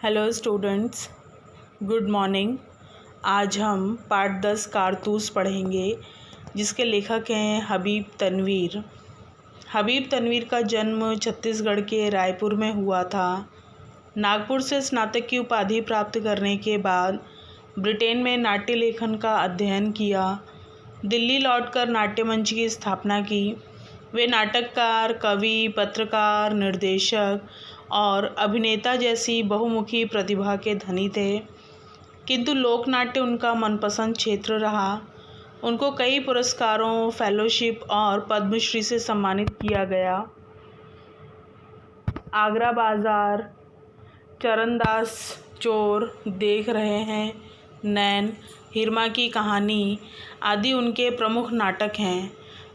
Hello students, good morning. आज हम पाठ 10 कारतूस पढ़ेंगे जिसके लेखक हैं हबीब तनवीर। हबीब तनवीर का जन्म छत्तीसगढ़ के रायपुर में हुआ था। नागपुर से स्नातक की उपाधि प्राप्त करने के बाद ब्रिटेन में नाट्य लेखन का अध्ययन किया। दिल्ली लौटकर नाट्य मंच की स्थापना की। वे नाटककार, कवि, पत्रकार, निर्देशक और अभिनेता जैसी बहुमुखी प्रतिभा के धनी थे, किंतु लोकनाट्य उनका मनपसंद क्षेत्र रहा। उनको कई पुरस्कारों, फेलोशिप और पद्मश्री से सम्मानित किया गया। आगरा बाजार, चरणदास चोर, देख रहे हैं, नैन, हिरमा की कहानी आदि उनके प्रमुख नाटक हैं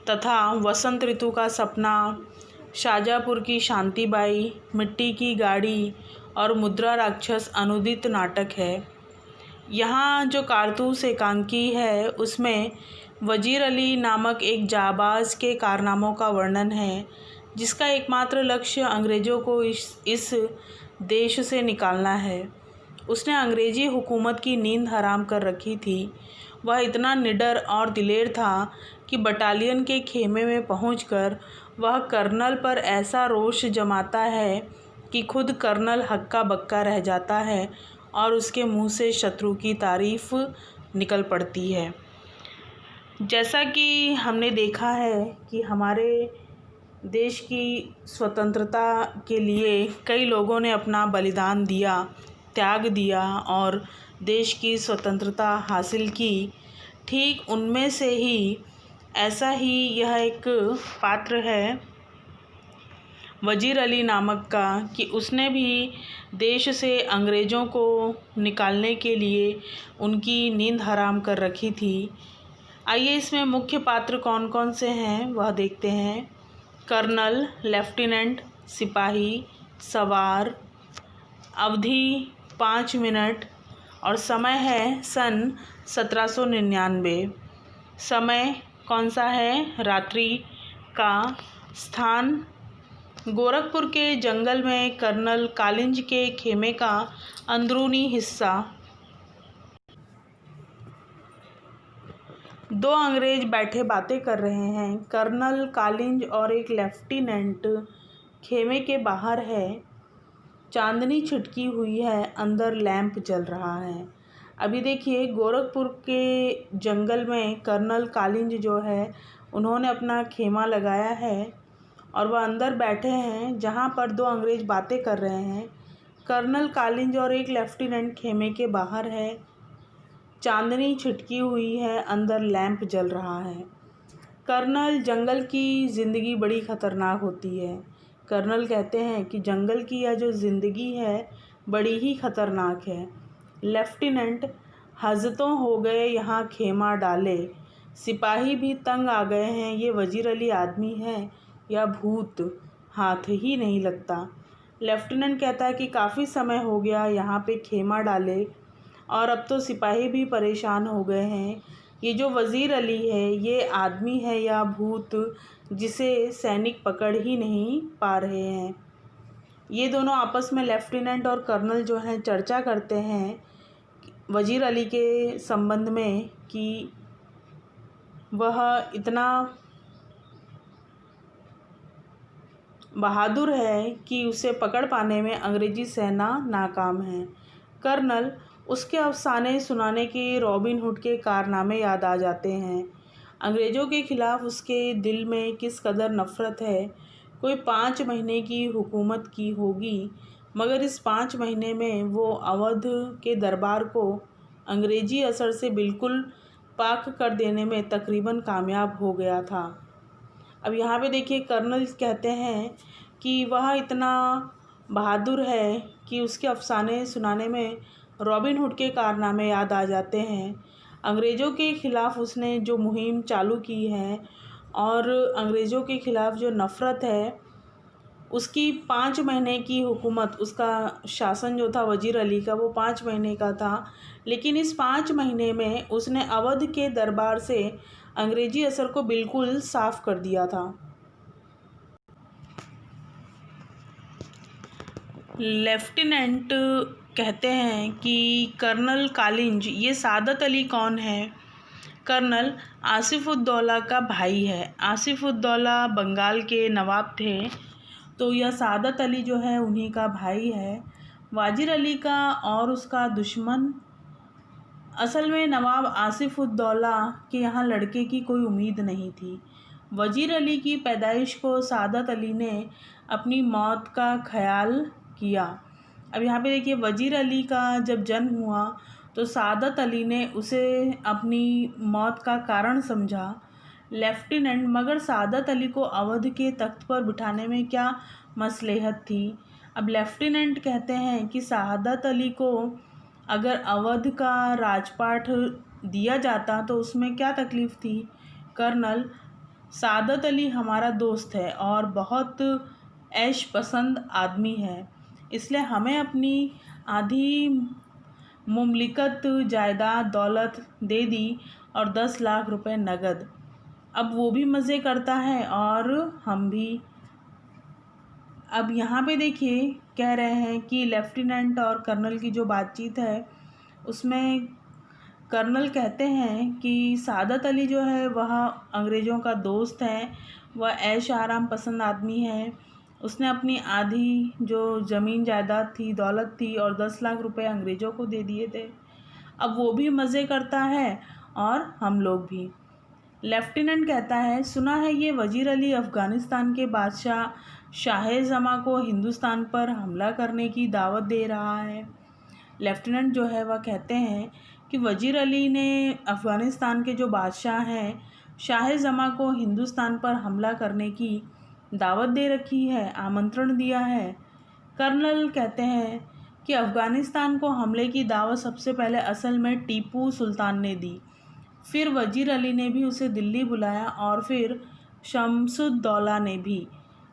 तथा वसंत ऋतु का सपना, शाजापुर की शांतिबाई, मिट्टी की गाड़ी और मुद्रा राक्षस अनुदित नाटक है। यहाँ जो कारतूस एकांकी है उसमें वजीर अली नामक एक जाबाज के कारनामों का वर्णन है, जिसका एकमात्र लक्ष्य अंग्रेज़ों को इस देश से निकालना है। उसने अंग्रेज़ी हुकूमत की नींद हराम कर रखी थी। वह इतना निडर और दिलेर था कि बटालियन के खेमे में पहुंचकर वह कर्नल पर ऐसा रोष जमाता है कि खुद कर्नल हक्का बक्का रह जाता है और उसके मुंह से शत्रु की तारीफ निकल पड़ती है। जैसा कि हमने देखा है कि हमारे देश की स्वतंत्रता के लिए कई लोगों ने अपना बलिदान दिया, त्याग दिया और देश की स्वतंत्रता हासिल की। ठीक उनमें से ही ऐसा ही यह एक पात्र है वजीर अली नामक का, कि उसने भी देश से अंग्रेज़ों को निकालने के लिए उनकी नींद हराम कर रखी थी। आइए इसमें मुख्य पात्र कौन कौन से हैं वह देखते हैं। कर्नल, लेफ्टिनेंट, सिपाही, सवार। अवधि 5 मिनट और समय है सन 1799। समय कौन सा है? रात्रि का। स्थान गोरखपुर के जंगल में कर्नल कालिंज के खेमे का अंदरूनी हिस्सा। 2 अंग्रेज बैठे बातें कर रहे हैं। कर्नल कालिंज और एक लेफ्टिनेंट खेमे के बाहर है। चांदनी छिटकी हुई है, अंदर लैंप जल रहा है। अभी देखिए, गोरखपुर के जंगल में कर्नल कालिंज जो है उन्होंने अपना खेमा लगाया है और वह अंदर बैठे हैं जहां पर 2 अंग्रेज बातें कर रहे हैं। कर्नल कालिंज और एक लेफ्टिनेंट खेमे के बाहर है। चांदनी छिटकी हुई है, अंदर लैंप जल रहा है। कर्नल, जंगल की ज़िंदगी बड़ी ख़तरनाक होती है। कर्नल कहते हैं कि जंगल की यह जो ज़िंदगी है बड़ी ही ख़तरनाक है। लेफ्टिनेंट, हज़तों हो गए यहाँ खेमा डाले। सिपाही भी तंग आ गए हैं, ये वजीर अली आदमी है या भूत, हाथ ही नहीं लगता। लेफ्टिनेंट कहता है कि काफ़ी समय हो गया यहाँ पे खेमा डाले और अब तो सिपाही भी परेशान हो गए हैं। ये जो वज़ीर अली है ये आदमी है या भूत, जिसे सैनिक पकड़ ही नहीं पा रहे हैं। ये दोनों आपस में, लेफ्टिनेंट और कर्नल जो हैं, चर्चा करते हैं वज़ीर अली के संबंध में कि वह इतना बहादुर है कि उसे पकड़ पाने में अंग्रेज़ी सेना नाकाम है। कर्नल, उसके अफसाने सुनाने के रॉबिन हुड के कारनामे याद आ जाते हैं। अंग्रेज़ों के ख़िलाफ़ उसके दिल में किस कदर नफ़रत है। कोई 5 महीने की हुकूमत की होगी, मगर इस 5 महीने में वो अवध के दरबार को अंग्रेज़ी असर से बिल्कुल पाक कर देने में तकरीबन कामयाब हो गया था। अब यहाँ पे देखिए, कर्नल कहते हैं कि वह इतना बहादुर है कि उसके अफसाने सुनाने में रॉबिन हुड के कारनामे याद आ जाते हैं। अंग्रेज़ों के ख़िलाफ़ उसने जो मुहिम चालू की है और अंग्रेज़ों के ख़िलाफ़ जो नफ़रत है, उसकी 5 महीने की हुकूमत, उसका शासन जो था वज़ीर अली का, वो 5 महीने का था। लेकिन इस 5 महीने में उसने अवध के दरबार से अंग्रेज़ी असर को बिल्कुल साफ़ कर दिया था। लेफ्टिनेंट कहते हैं कि कर्नल कालिंज, ये सादत अली कौन है? कर्नल आसिफउद्दौला का भाई है। आसिफउद्दौला बंगाल के नवाब थे, तो यह सादत अली जो है उन्हीं का भाई है। वाजिर अली का और उसका दुश्मन। असल में नवाब आसिफउद्दौला के यहाँ लड़के की कोई उम्मीद नहीं थी। वजीर अली की पैदाइश को सादत अली ने अपनी मौत का ख्याल किया। अब यहाँ पे देखिए, वजीर अली का जब जन्म हुआ तो सादत अली ने उसे अपनी मौत का कारण समझा। लेफ्टिनेंट, मगर सादत अली को अवध के तख्त पर बिठाने में क्या मसलहत थी? अब लेफ्टिनेंट कहते हैं कि सादत अली को अगर अवध का राजपाट दिया जाता तो उसमें क्या तकलीफ़ थी? कर्नल, सादत अली हमारा दोस्त है और बहुत ऐश पसंद आदमी है, इसलिए हमें अपनी आधी मुमलिकत जायदाद दौलत दे दी और 10 लाख रुपए नगद। अब वो भी मज़े करता है और हम भी। अब यहाँ पे देखिए, कह रहे हैं कि लेफ्टिनेंट और कर्नल की जो बातचीत है उसमें कर्नल कहते हैं कि सादत अली जो है वह अंग्रेज़ों का दोस्त है, वह ऐश आराम पसंद आदमी है। उसने अपनी आधी जो ज़मीन जायदाद थी, दौलत थी और 10 लाख रुपए अंग्रेज़ों को दे दिए थे। अब वो भी मज़े करता है और हम लोग भी। लेफ्टिनेंट कहता है, सुना है ये वजीर अली अफ़गानिस्तान के बादशाह शाह-ए-ज़मा को हिंदुस्तान पर हमला करने की दावत दे रहा है। लेफ्टिनेंट जो है वह कहते हैं कि वजीर अली ने अफ़गानिस्तान के जो बादशाह हैं शाह-ए-ज़मा को हिंदुस्तान पर हमला करने की दावत दे रखी है, आमंत्रण दिया है। कर्नल कहते हैं कि अफ़गानिस्तान को हमले की दावत सबसे पहले असल में टीपू सुल्तान ने दी, फिर वजीर अली ने भी उसे दिल्ली बुलाया और फिर शम्सुद्दौला ने भी।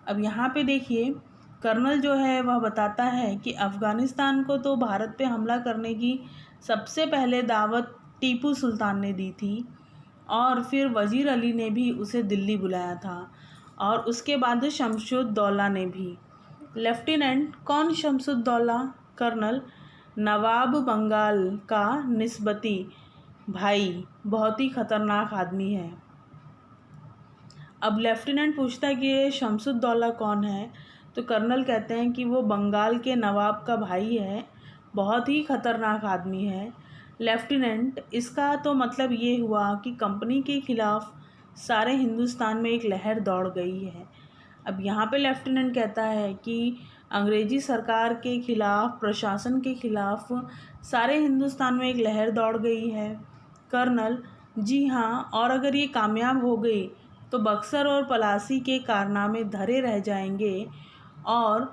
अब यहाँ पे देखिए, कर्नल जो है वह बताता है कि अफ़गानिस्तान को तो भारत पे हमला करने की सबसे पहले दावत टीपू सुल्तान ने दी थी और फिर वजीर अली ने भी उसे दिल्ली बुलाया था और उसके बाद शमसुद्दौला ने भी। लेफ्टिनेंट, कौन शमसुद्दौला? कर्नल, नवाब बंगाल का निस्बती भाई, बहुत ही ख़तरनाक आदमी है। अब लेफ्टिनेंट पूछता है कि ये शमसुद्दौला कौन है? तो कर्नल कहते हैं कि वो बंगाल के नवाब का भाई है, बहुत ही ख़तरनाक आदमी है। लेफ्टिनेंट, इसका तो मतलब ये हुआ कि कंपनी के ख़िलाफ़ सारे हिंदुस्तान में एक लहर दौड़ गई है। अब यहाँ पे लेफ्टिनेंट कहता है कि अंग्रेज़ी सरकार के ख़िलाफ़, प्रशासन के ख़िलाफ़ सारे हिंदुस्तान में एक लहर दौड़ गई है। कर्नल, जी हाँ, और अगर ये कामयाब हो गई तो बक्सर और पलासी के कारनामे धरे रह जाएंगे और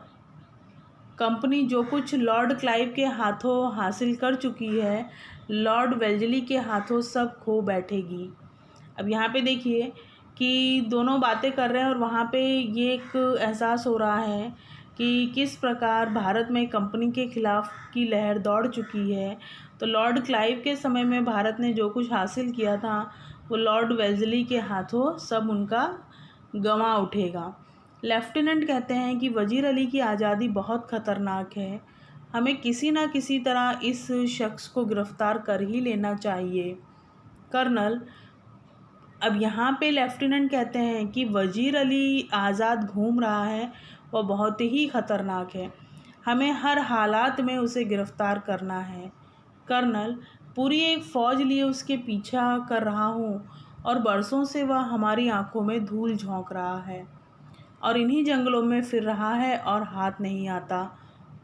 कंपनी जो कुछ लॉर्ड क्लाइव के हाथों हासिल कर चुकी है, लॉर्ड वेल्जली के हाथों सब खो बैठेगी। अब यहाँ पे देखिए कि दोनों बातें कर रहे हैं और वहाँ पे ये एक एहसास हो रहा है कि किस प्रकार भारत में कंपनी के ख़िलाफ़ की लहर दौड़ चुकी है। तो लॉर्ड क्लाइव के समय में भारत ने जो कुछ हासिल किया था वो लॉर्ड वेल्जली के हाथों सब उनका गंवा उठेगा। लेफ्टिनेंट कहते हैं कि वजीर अली की आज़ादी बहुत ख़तरनाक है, हमें किसी न किसी तरह इस शख्स को गिरफ़्तार कर ही लेना चाहिए। कर्नल, अब यहाँ पे लेफ्टिनेंट कहते हैं कि वजीर अली आज़ाद घूम रहा है, वह बहुत ही ख़तरनाक है, हमें हर हालात में उसे गिरफ़्तार करना है। कर्नल, पूरी एक फ़ौज लिए उसके पीछा कर रहा हूँ और बरसों से वह हमारी आंखों में धूल झोंक रहा है और इन्हीं जंगलों में फिर रहा है और हाथ नहीं आता।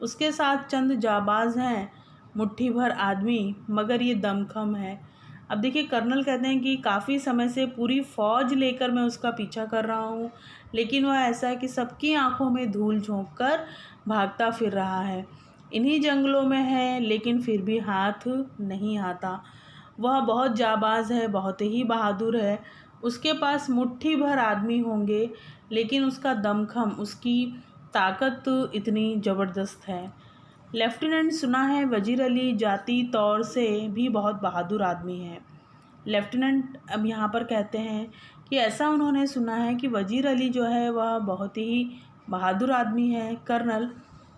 उसके साथ चंद जाबाज़ हैं, मुट्ठी भर आदमी, मगर ये दमखम है। अब देखिए, कर्नल कहते हैं कि काफ़ी समय से पूरी फ़ौज लेकर मैं उसका पीछा कर रहा हूँ, लेकिन वह ऐसा है कि सबकी आंखों में धूल झोंक कर भागता फिर रहा है। इन्हीं जंगलों में है, लेकिन फिर भी हाथ नहीं आता। वह बहुत जाबाज़ है, बहुत ही बहादुर है, उसके पास मुट्ठी भर आदमी होंगे, लेकिन उसका दमखम, उसकी ताकत इतनी ज़बरदस्त है। लेफ्टिनेंट, सुना है वजीर अली जाती तौर से भी बहुत बहादुर आदमी है। लेफ्टिनेंट अब यहाँ पर कहते हैं कि ऐसा उन्होंने सुना है कि वजीर अली जो है वह बहुत ही बहादुर आदमी है। कर्नल,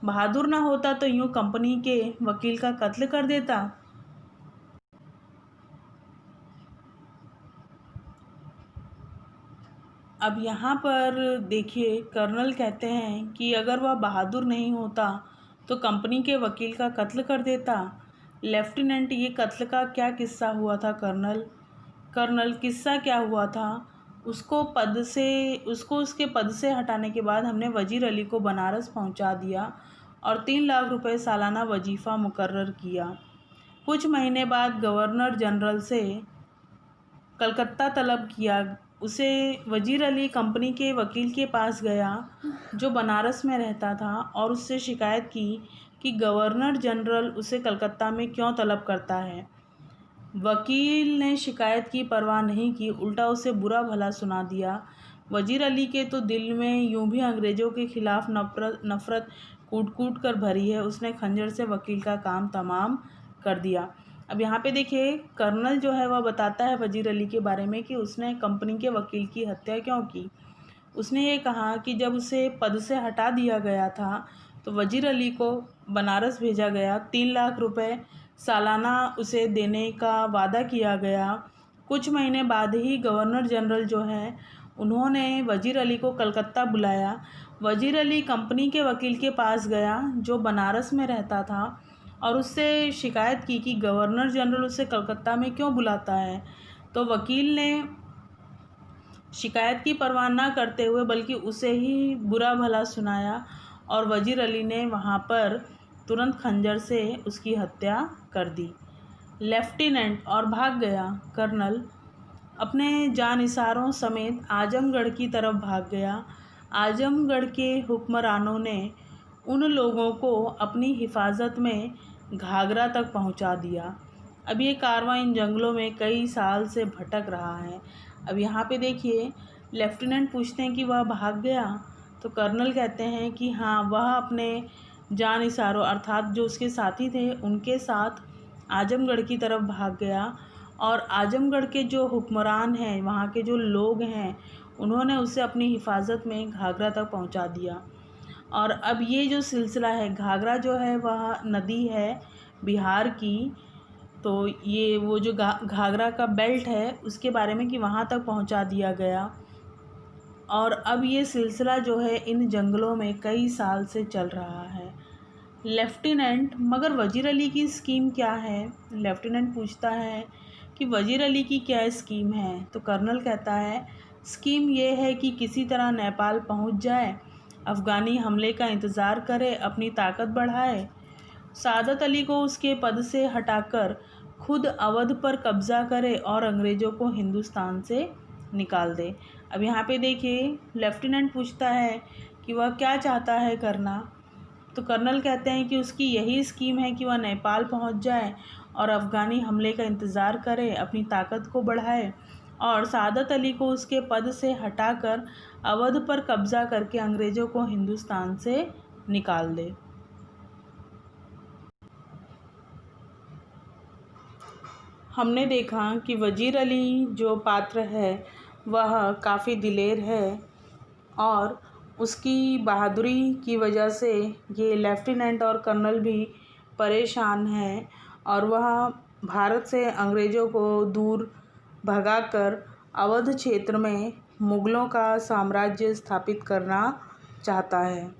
बहादुर ना होता तो यूं कंपनी के वकील का कत्ल कर देता। अब यहाँ पर देखिए, कर्नल कहते हैं कि अगर वह बहादुर नहीं होता तो कंपनी के वकील का कत्ल कर देता। लेफ्टिनेंट, ये कत्ल का क्या किस्सा हुआ था कर्नल? कर्नल, किस्सा क्या हुआ था? उसको उसके पद से हटाने के बाद हमने वजीर अली को बनारस पहुंचा दिया और 3 लाख रुपए सालाना वजीफ़ा मुकर्रर किया। कुछ महीने बाद गवर्नर जनरल से कलकत्ता तलब किया। उसे वजीर अली कंपनी के वकील के पास गया जो बनारस में रहता था और उससे शिकायत की कि गवर्नर जनरल उसे कलकत्ता में क्यों तलब करता है। वकील ने शिकायत की परवाह नहीं की, उल्टा उसे बुरा भला सुना दिया। वजीर अली के तो दिल में यूं भी अंग्रेज़ों के खिलाफ नफ़रत कूट कूट कर भरी है। उसने खंजर से वकील का काम तमाम कर दिया। अब यहाँ पे देखिए, कर्नल जो है वह बताता है वजीर अली के बारे में कि उसने कंपनी के वकील की हत्या क्यों की। उसने ये कहा कि जब उसे पद से हटा दिया गया था तो वजीर अली को बनारस भेजा गया, 3 लाख रुपए सालाना उसे देने का वादा किया गया। कुछ महीने बाद ही गवर्नर जनरल जो है उन्होंने वजीर अली को कलकत्ता बुलाया। वजीर अली कंपनी के वकील के पास गया जो बनारस में रहता था और उससे शिकायत की कि गवर्नर जनरल उसे कलकत्ता में क्यों बुलाता है। तो वकील ने शिकायत की परवाह ना करते हुए बल्कि उसे ही बुरा भला सुनाया और वजीर अली ने वहाँ पर तुरंत खंजर से उसकी हत्या कर दी। लेफ्टिनेंट और भाग गया। कर्नल अपने जानिसारों समेत आजमगढ़ की तरफ भाग गया। आजमगढ़ के हुक्मरानों ने उन लोगों को अपनी हिफाजत में घाघरा तक पहुंचा दिया। अब ये कारवां इन जंगलों में कई साल से भटक रहा है। अब यहाँ पे देखिए, लेफ्टिनेंट पूछते हैं कि वह भाग गया, तो कर्नल कहते हैं कि हाँ, वह अपने जानिसारों अर्थात जो उसके साथी थे उनके साथ आजमगढ़ की तरफ भाग गया और आजमगढ़ के जो हुक्मरान हैं, वहाँ के जो लोग हैं, उन्होंने उसे अपनी हिफाजत में घाघरा तक पहुँचा दिया। और अब ये जो सिलसिला है, घाघरा जो है वह नदी है बिहार की, तो ये वो जो घाघरा का बेल्ट है उसके बारे में कि वहाँ तक पहुँचा दिया गया। और अब ये सिलसिला जो है इन जंगलों में कई साल से चल रहा है। लेफ्टिनेंट, मगर वजीर अली की स्कीम क्या है? लेफ्टिनेंट पूछता है कि वजीर अली की क्या स्कीम है? तो कर्नल कहता है, स्कीम ये है कि किसी तरह नेपाल पहुंच जाए, अफ़गानी हमले का इंतज़ार करे, अपनी ताकत बढ़ाए, सादत अली को उसके पद से हटाकर खुद अवध पर कब्ज़ा करे और अंग्रेज़ों को हिंदुस्तान से निकाल दे। अब यहाँ पे देखिए, लेफ्टिनेंट पूछता है कि वह क्या चाहता है करना। तो कर्नल कहते हैं कि उसकी यही स्कीम है कि वह नेपाल पहुंच जाए और अफ़गानी हमले का इंतज़ार करे, अपनी ताकत को बढ़ाए और सादत अली को उसके पद से हटाकर अवध पर कब्ज़ा करके अंग्रेज़ों को हिंदुस्तान से निकाल दे। हमने देखा कि वजीर अली जो पात्र है वह काफ़ी दिलेर है और उसकी बहादुरी की वजह से ये लेफ्टिनेंट और कर्नल भी परेशान हैं और वह भारत से अंग्रेज़ों को दूर भगाकर अवध क्षेत्र में मुग़लों का साम्राज्य स्थापित करना चाहता है।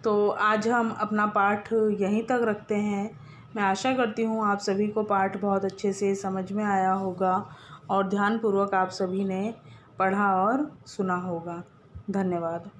तो आज हम अपना पाठ यहीं तक रखते हैं। मैं आशा करती हूँ आप सभी को पाठ बहुत अच्छे से समझ में आया होगा और ध्यानपूर्वक आप सभी ने पढ़ा और सुना होगा। धन्यवाद।